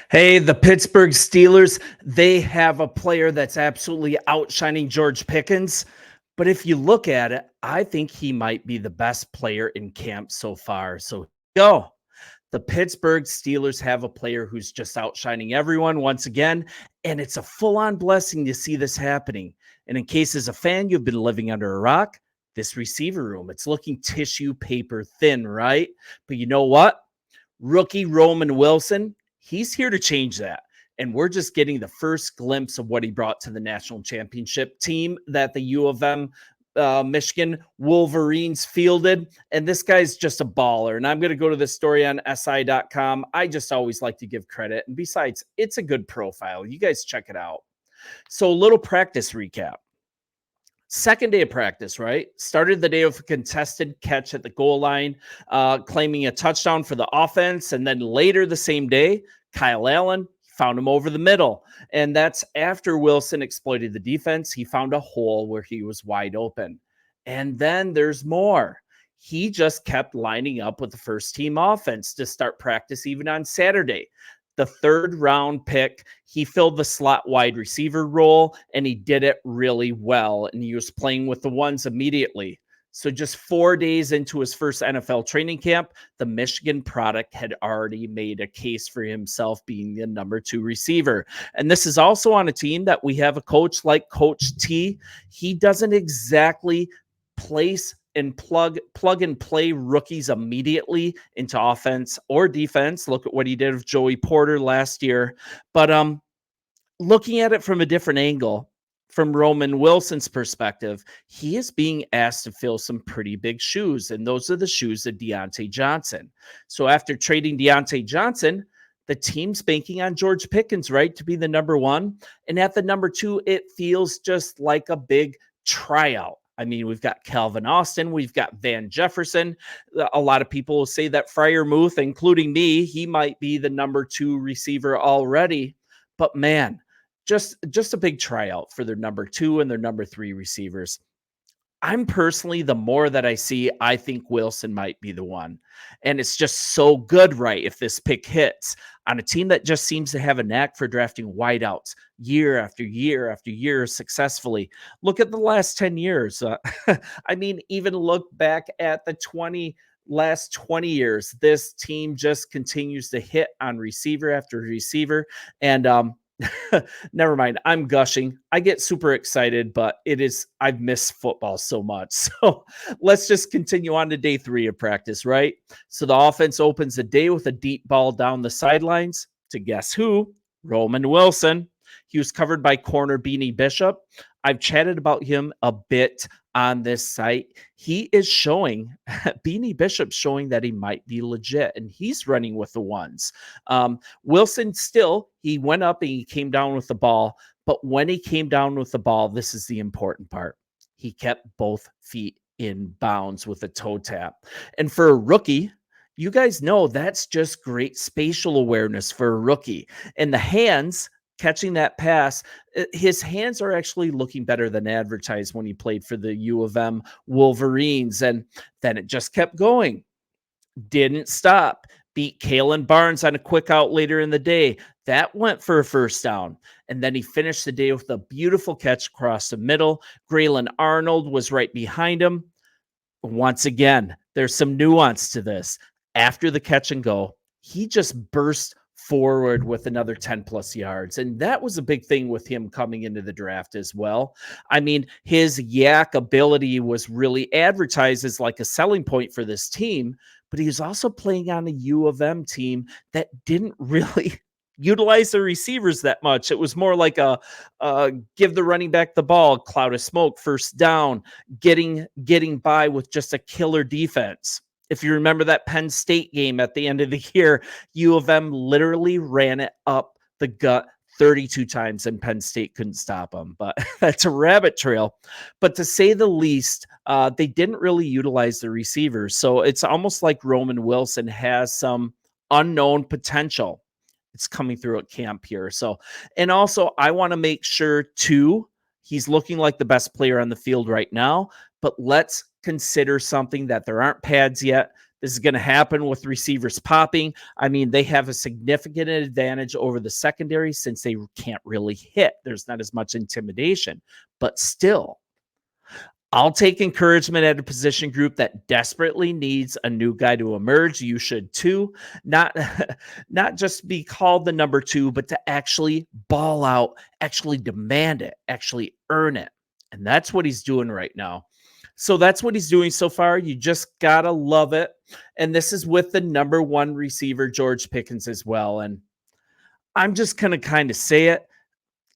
Hey, the Pittsburgh Steelers, they have a player that's absolutely outshining George Pickens. But if you look at it, I think he might be the best player in camp so far. So go. The Pittsburgh Steelers have a player who's just outshining everyone once again, and it's a full-on blessing to see this happening. And in case as a fan you've been living under a rock, this receiver room, it's looking tissue paper thin, right? But you know what? Rookie Roman Wilson, he's here to change that. And we're just getting the first glimpse of what he brought to the national championship team that the U of M Michigan Wolverines fielded. And this guy's just a baller. And I'm going to go to this story on SI.com. I just always like to give credit. And besides, it's a good profile. You guys check it out. So, a little practice recap. Second day of practice, right? Started the day with a contested catch at the goal line, claiming a touchdown for the offense. And then later the same day, Kyle Allen found him over the middle. And that's after Wilson exploited the defense. He found a hole where he was wide open. And then there's more. He just kept lining up with the first team offense to start practice even on Saturday. The third round pick, he filled the slot wide receiver role, and he did it really well. And he was playing with the ones immediately. So just 4 days into his first NFL training camp, the Michigan product had already made a case for himself being the number 2 receiver. And this is also on a team that we have a coach like Coach T. He doesn't exactly place and plug and play rookies immediately into offense or defense. Look at what he did with Joey Porter last year. But looking at it from a different angle, from Roman Wilson's perspective, he is being asked to fill some pretty big shoes, and those are the shoes of Deontay Johnson. So after trading Deontay Johnson, the team's banking on George Pickens, right, to be the number 1. And at the number 2, it feels just like a big tryout. I mean, we've got Calvin Austin, we've got Van Jefferson. A lot of people will say that Freiermuth, including me, he might be the number 2 receiver already. But man, just a big tryout for their number 2 and their number 3 receivers. I'm personally, the more that I see, I think Wilson might be the one. And it's just so good, right, if this pick hits on a team that just seems to have a knack for drafting wideouts year after year after year successfully. Look at the last 10 years. I mean, even look back at the last 20 years. This team just continues to hit on receiver after receiver. And never mind. I'm gushing. I get super excited, but I've missed football so much. So let's just continue on to day 3 of practice, right? So the offense opens the day with a deep ball down the sidelines to guess who? Roman Wilson. He was covered by corner Beanie Bishop. I've chatted about him a bit on this site. He is showing, Beanie Bishop showing that he might be legit, and he's running with the ones. Wilson still, he went up and he came down with the ball, but when he came down with the ball, this is the important part. He kept both feet in bounds with a toe tap. And for a rookie, you guys know that's just great spatial awareness for a rookie. And the hands, catching that pass, his hands are actually looking better than advertised when he played for the U of M Wolverines. And then it just kept going. Didn't stop. Beat Kalen Barnes on a quick out later in the day. That went for a first down. And then he finished the day with a beautiful catch across the middle. Graylin Arnold was right behind him. Once again, there's some nuance to this. After the catch and go, he just burst forward with another 10 plus yards. And that was a big thing with him coming into the draft as well. I mean, his yak ability was really advertised as like a selling point for this team, but he was also playing on a U of M team that didn't really utilize the receivers that much. It was more like a give the running back the ball, cloud of smoke, first down, getting by with just a killer defense. If you remember that Penn State game at the end of the year, U of M literally ran it up the gut 32 times and Penn State couldn't stop them. But that's a rabbit trail. But to say the least, they didn't really utilize the receivers. So it's almost like Roman Wilson has some unknown potential. It's coming through at camp here. So, and also I want to make sure too, he's looking like the best player on the field right now, but let's consider something that there aren't pads yet. This is going to happen with receivers popping. I mean, they have a significant advantage over the secondary since they can't really hit. There's not as much intimidation, but still, I'll take encouragement at a position group that desperately needs a new guy to emerge. You should too. Not, not just be called the number two, but to actually ball out, actually demand it, actually earn it. And that's what he's doing right now. So that's what he's doing so far. You just got to love it. And this is with the number one receiver, George Pickens, as well. And I'm just going to kind of say it.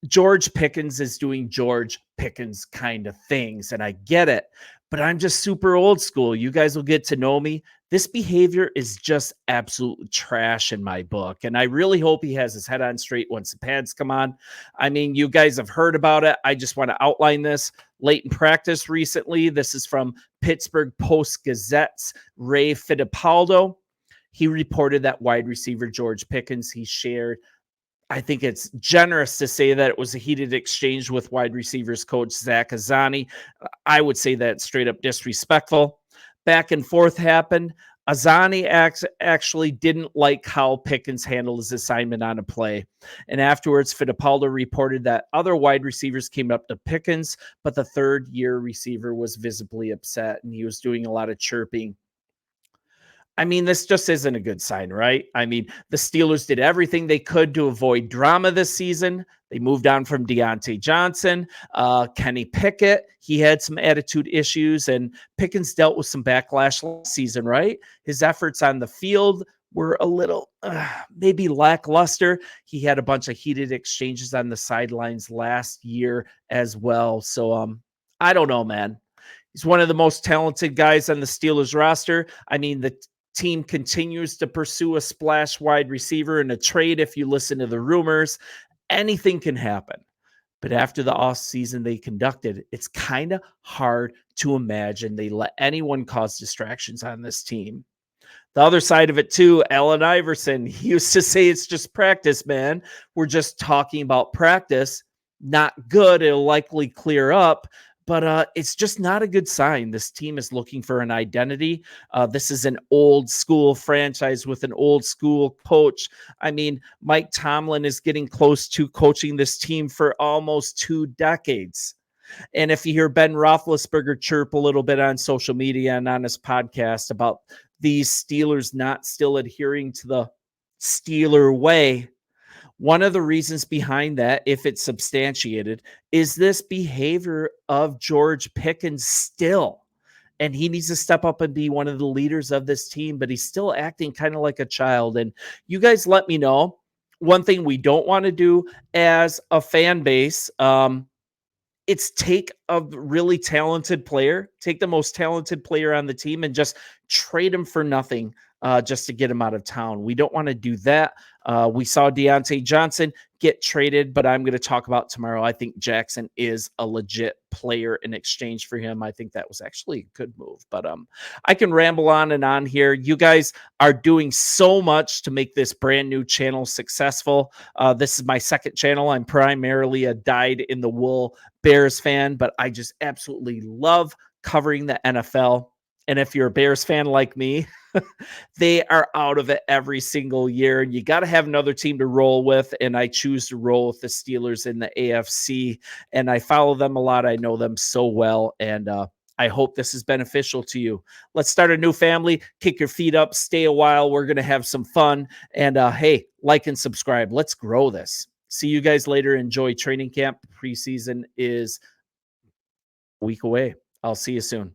George Pickens is doing George Pickens kind of things, and I get it, but I'm just super old school. You guys will get to know me. This behavior is just absolute trash in my book, and I really hope he has his head on straight once the pads come on. I mean, you guys have heard about it. I just want to outline this. Late in practice recently, this is from Pittsburgh Post-Gazette's Ray Fittipaldo. He reported that wide receiver George Pickens, he shared, I think it's generous to say that it was a heated exchange with wide receivers coach Zach Azzanni. I would say that straight up disrespectful. Back and forth happened. Azzanni actually didn't like how Pickens handled his assignment on a play. And afterwards, Fittipaldo reported that other wide receivers came up to Pickens, but the third-year receiver was visibly upset, and he was doing a lot of chirping. I mean, this just isn't a good sign, right? I mean, the Steelers did everything they could to avoid drama this season. They moved on from Deontay Johnson. Kenny Pickett, he had some attitude issues, and Pickens dealt with some backlash last season, right? His efforts on the field were a little maybe lackluster. He had a bunch of heated exchanges on the sidelines last year as well. So I don't know, man. He's one of the most talented guys on the Steelers roster. I mean, the team continues to pursue a splash wide receiver in a trade. If you listen to the rumors, anything can happen. But after the offseason they conducted, it's kind of hard to imagine they let anyone cause distractions on this team. The other side of it too, Allen Iverson, he used to say it's just practice, man. We're just talking about practice. Not good. It'll likely clear up. But it's just not a good sign. This team is looking for an identity. This is an old school franchise with an old school coach. I mean, Mike Tomlin is getting close to coaching this team for almost 2 decades. And if you hear Ben Roethlisberger chirp a little bit on social media and on his podcast about these Steelers not still adhering to the Steeler way, one of the reasons behind that, if it's substantiated, is this behavior of George Pickens still. And he needs to step up and be one of the leaders of this team, but he's still acting kind of like a child. And you guys let me know. One thing we don't want to do as a fan base, it's take a really talented player, take the most talented player on the team and just trade him for nothing just to get him out of town. We don't want to do that. We saw Deontay Johnson get traded, but I'm going to talk about tomorrow. I think Jackson is a legit player in exchange for him. I think that was actually a good move, but I can ramble on and on here. You guys are doing so much to make this brand new channel successful. This is my second channel. I'm primarily a dyed-in-the-wool Bears fan, but I just absolutely love covering the NFL. And if you're a Bears fan like me, they are out of it every single year. And you got to have another team to roll with. And I choose to roll with the Steelers in the AFC. And I follow them a lot. I know them so well. And I hope this is beneficial to you. Let's start a new family. Kick your feet up. Stay a while. We're going to have some fun. And hey, like and subscribe. Let's grow this. See you guys later. Enjoy training camp. Preseason is a week away. I'll see you soon.